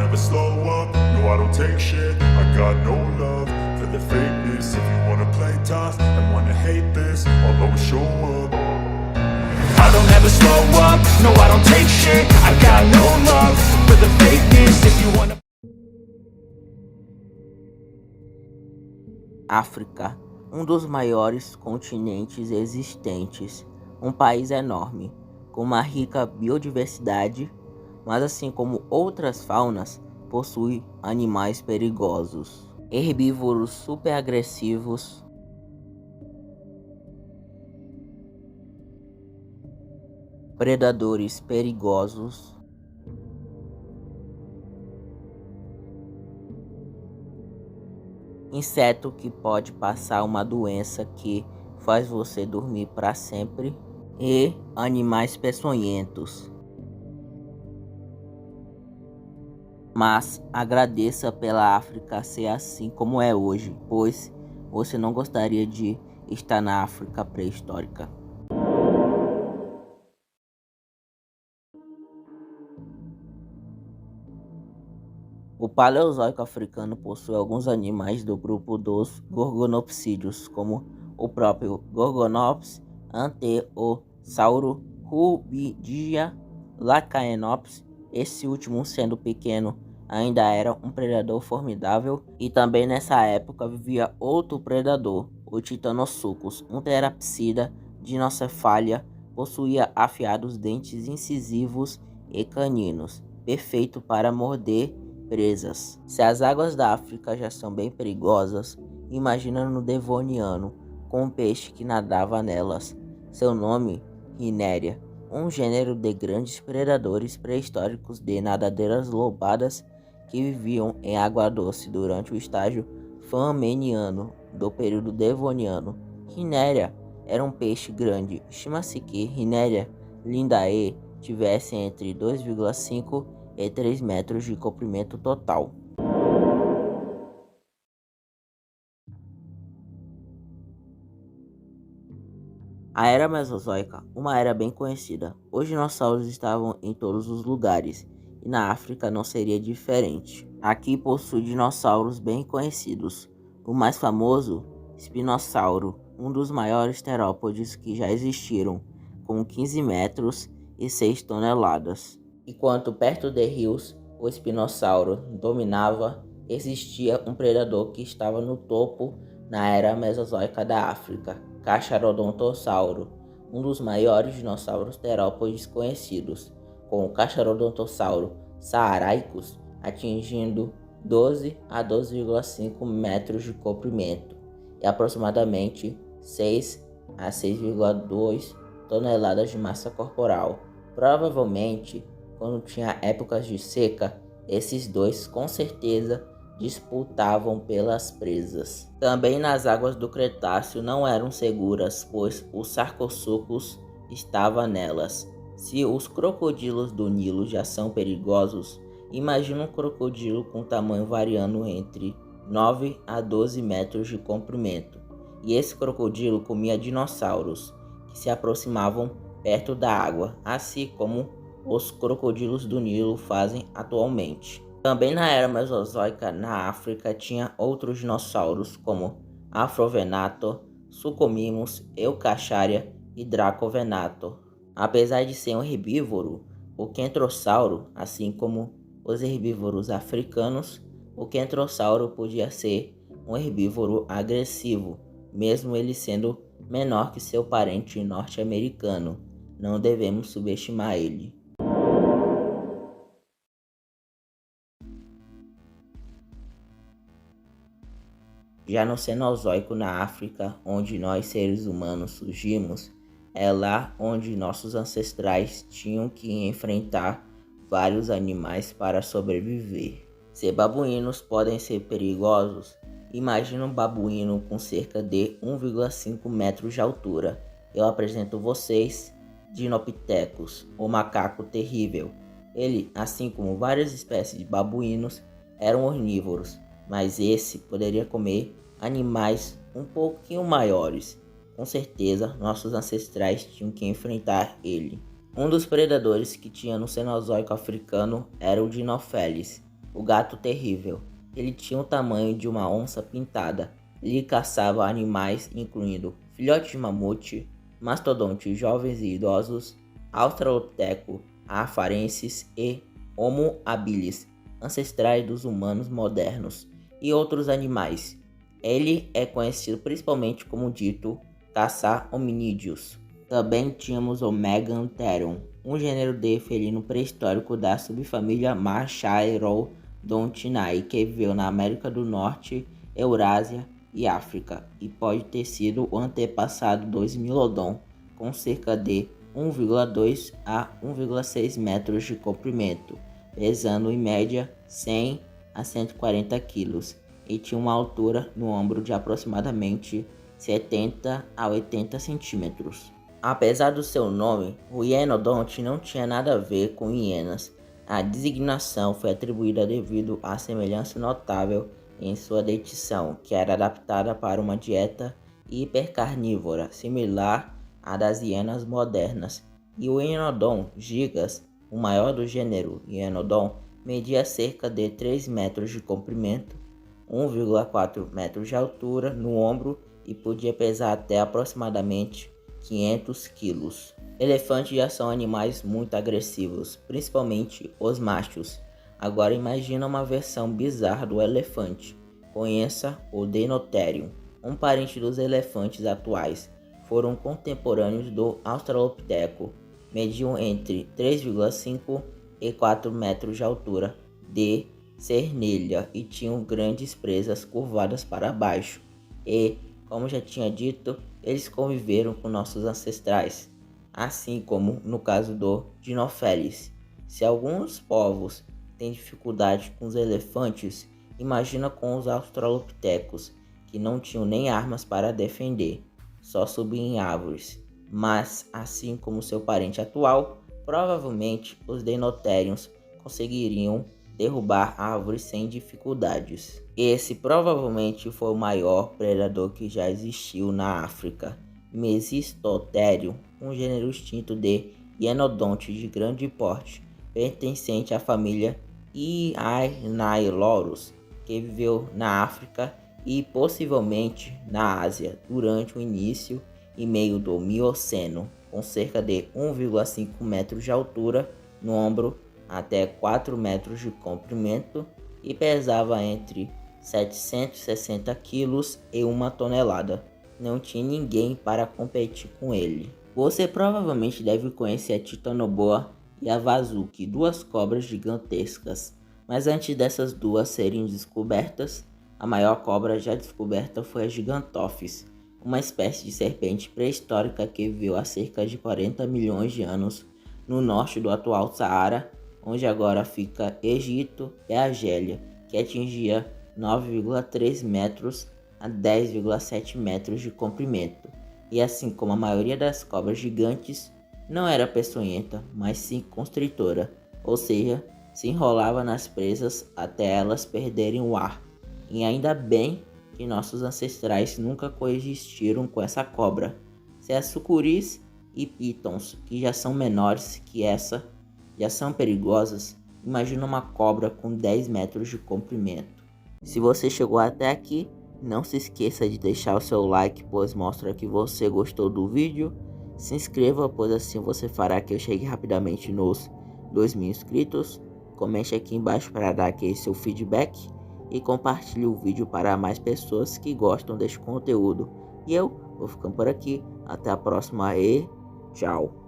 never slow up, no I don't take shit. I got no love for the fakeness. If you wanna play tough and wanna hate this, I'll always show up. I don't ever slow up, no I don't take shit. I got no love for the fakeness. If you wanna... África, um dos maiores continentes existentes, um país enorme, com uma rica biodiversidade, mas assim como outras faunas, possui animais perigosos, herbívoros super agressivos, predadores perigosos, inseto que pode passar uma doença que faz você dormir para sempre e animais peçonhentos. Mas agradeça pela África ser assim como é hoje, pois você não gostaria de estar na África pré-histórica. O Paleozoico africano possui alguns animais do grupo dos gorgonopsídeos, como o próprio Gorgonops, Anteosauro, Rubidia, Lacaenops. Esse último, sendo pequeno, ainda era um predador formidável, e também nessa época vivia outro predador, o Titanosuchus, um terapsida dinocefália, possuía afiados dentes incisivos e caninos, perfeito para morder presas. Se as águas da África já são bem perigosas, imagina no Devoniano, com um peixe que nadava nelas. Seu nome, Rhineria, um gênero de grandes predadores pré-históricos de nadadeiras lobadas que viviam em água doce durante o estágio Flaminiano do período Devoniano. Rhineria era um peixe grande. Estima-se que Rhineria lindae tivesse entre 2,5 e 3 metros de comprimento total. A Era Mesozoica, uma era bem conhecida. Os dinossauros estavam em todos os lugares, e na África não seria diferente. Aqui possui dinossauros bem conhecidos. O mais famoso, Espinossauro, um dos maiores terópodes que já existiram, com 15 metros e 6 toneladas. Enquanto perto de rios o espinossauro dominava, existia um predador que estava no topo na era mesozoica da África, Cacharodontossauro, um dos maiores dinossauros terópodes conhecidos, com o Cacharodontossauro saaraicus atingindo 12 a 12,5 metros de comprimento e aproximadamente 6 a 6,2 toneladas de massa corporal. Provavelmente, quando tinha épocas de seca, esses dois com certeza disputavam pelas presas. Também nas águas do Cretáceo não eram seguras, pois o Sarcosuchus estava nelas. Se os crocodilos do Nilo já são perigosos, imagina um crocodilo com tamanho variando entre 9 a 12 metros de comprimento. E esse crocodilo comia dinossauros que se aproximavam perto da água, assim como os crocodilos do Nilo fazem atualmente. Também na era mesozoica na África tinha outros dinossauros como Afrovenator, Suchomimus, Eucacharia e Dracovenator. Apesar de ser um herbívoro, o Kentrossauro, assim como os herbívoros africanos, o Kentrossauro podia ser um herbívoro agressivo, mesmo ele sendo menor que seu parente norte-americano. Não devemos subestimar ele. Já no Cenozoico na África, onde nós seres humanos surgimos, é lá onde nossos ancestrais tinham que enfrentar vários animais para sobreviver. Se babuínos podem ser perigosos, imagina um babuíno com cerca de 1,5 metros de altura. Eu apresento vocês Dinopithecus, o macaco terrível. Ele, assim como várias espécies de babuínos, eram onívoros, mas esse poderia comer animais um pouquinho maiores. Com certeza, nossos ancestrais tinham que enfrentar ele. Um dos predadores que tinha no Cenozoico africano era o Dinopheles, o gato terrível. Ele tinha o tamanho de uma onça pintada. Ele caçava animais incluindo filhotes de mamute, mastodontes jovens e idosos, australopiteco afarensis e Homo habilis, ancestrais dos humanos modernos, e outros animais. Ele é conhecido principalmente como dito caçar hominídeos. Também tínhamos o Megantherium, um gênero de felino pré-histórico da subfamília Marchaerodontinae que viveu na América do Norte, Eurásia e África, e pode ter sido o antepassado do Smilodon, com cerca de 1,2 a 1,6 metros de comprimento, pesando em média 100 a 140 quilos, e tinha uma altura no ombro de aproximadamente 70 a 80 centímetros. Apesar do seu nome, o hienodonte não tinha nada a ver com hienas. A designação foi atribuída devido à semelhança notável em sua dentição, que era adaptada para uma dieta hipercarnívora, similar à das hienas modernas. E o Hyenodon gigas, o maior do gênero Hyenodon, media cerca de 3 metros de comprimento, 1,4 metros de altura no ombro e podia pesar até aproximadamente 500 quilos. Elefantes já são animais muito agressivos, principalmente os machos. Agora imagina uma versão bizarra do elefante. Conheça o Dinotherium, um parente dos elefantes atuais. Foram contemporâneos do Australopiteco. Mediam entre 3,5 e 4 metros de altura de cernelha e tinham grandes presas curvadas para baixo. E, como já tinha dito, eles conviveram com nossos ancestrais, assim como no caso do Dinopheles. Se alguns povos têm dificuldade com os elefantes, imagina com os australopitecos, que não tinham nem armas para defender, só subiam em árvores. Mas, assim como seu parente atual, provavelmente os Dinotheriums conseguiriam derrubar árvores sem dificuldades. Esse provavelmente foi o maior predador que já existiu na África. Mesistotherium, um gênero extinto de hienodontes de grande porte, pertencente à família Hyaenilurus, que viveu na África e possivelmente na Ásia durante o início e meio do Mioceno, com cerca de 1,5 metros de altura no ombro até 4 metros de comprimento e pesava entre 760 quilos e 1 tonelada. Não tinha ninguém para competir com ele. Você provavelmente deve conhecer a Titanoboa e a Vazuk, duas cobras gigantescas. Mas antes dessas duas serem descobertas, a maior cobra já descoberta foi a Gigantophis, uma espécie de serpente pré-histórica que viveu há cerca de 40 milhões de anos no norte do atual Saara, onde agora fica Egito e Argélia, que atingia 9,3 metros a 10,7 metros de comprimento. E assim como a maioria das cobras gigantes, não era peçonhenta, mas sim constritora, ou seja, se enrolava nas presas até elas perderem o ar. E ainda bem que nossos ancestrais nunca coexistiram com essa cobra. Se as sucuris e pitons, que já são menores que essa, já são perigosas, imagina uma cobra com 10 metros de comprimento. Se você chegou até aqui, não se esqueça de deixar o seu like, pois mostra que você gostou do vídeo. Se inscreva, pois assim você fará que eu chegue rapidamente nos 2.000 inscritos. Comente aqui embaixo para dar aquele seu feedback e compartilhe o vídeo para mais pessoas que gostam deste conteúdo. E eu vou ficando por aqui, até a próxima e tchau!